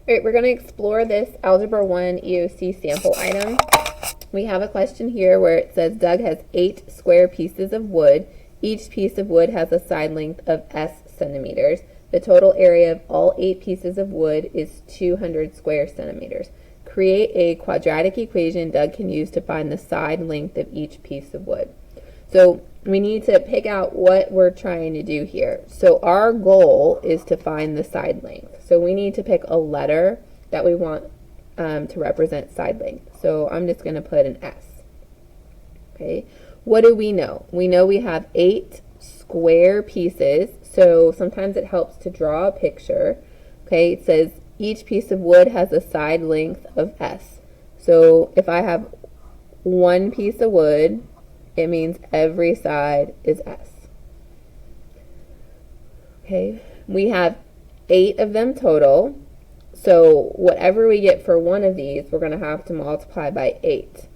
All right, we're going to explore this Algebra 1 EOC sample item. We have a question here where it says Doug has 8 square pieces of wood. Each piece of wood has a side length of s centimeters. The total area of all 8 pieces of wood is 200 square centimeters. Create a quadratic equation Doug can use to find the side length of each piece of wood. So we need to pick out what we're trying to do here. So our goal is to find the side length. So we need to pick a letter that we want to represent side length. So I'm just going to put an S. Okay. What do we know? We know we have 8 square pieces. So sometimes it helps to draw a picture. Okay. It says each piece of wood has a side length of S. So if I have one piece of wood, it means every side is S. Okay, we have 8 of them total. So whatever we get for one of these, we're going to have to multiply by 8. It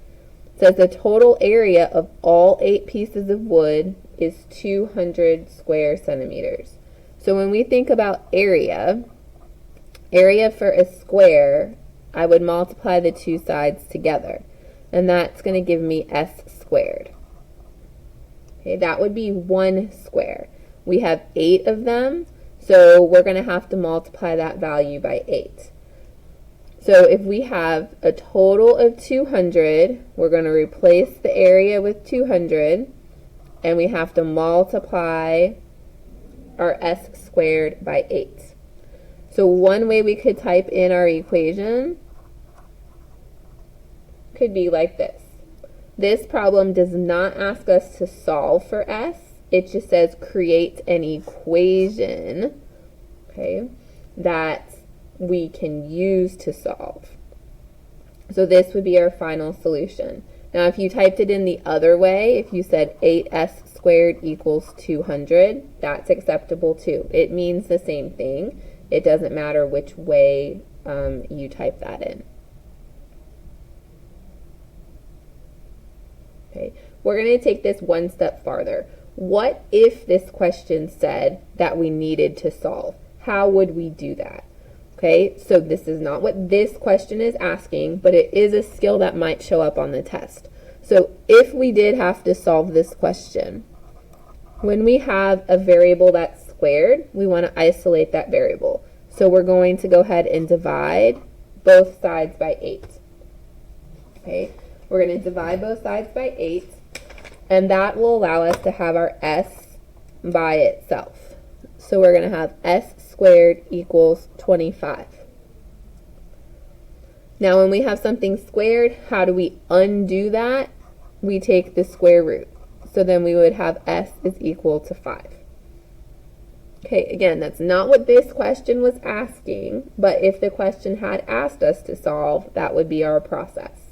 says the total area of all 8 pieces of wood is 200 square centimeters. So when we think about area for a square, I would multiply the two sides together. And that's going to give me S squared. Okay, that would be 1 square. We have 8 of them, so we're going to have to multiply that value by 8. So if we have a total of 200, we're going to replace the area with 200, and we have to multiply our S squared by 8. So one way we could type in our equation could be like this. This problem does not ask us to solve for S. It just says create an equation, okay, that we can use to solve. So this would be our final solution. Now if you typed it in the other way, if you said 8s squared equals 200, that's acceptable too. It means the same thing. It doesn't matter which way you type that in. Okay, we're going to take this one step farther. What if this question said that we needed to solve? How would we do that? Okay, so this is not what this question is asking, but it is a skill that might show up on the test. So if we did have to solve this question, when we have a variable that's squared, we want to isolate that variable. So we're going to go ahead and divide both sides by 8. Okay. We're going to divide both sides by 8, and that will allow us to have our S by itself. So we're going to have S squared equals 25. Now when we have something squared, how do we undo that? We take the square root. So then we would have S is equal to 5. Okay, again, that's not what this question was asking, but if the question had asked us to solve, that would be our process.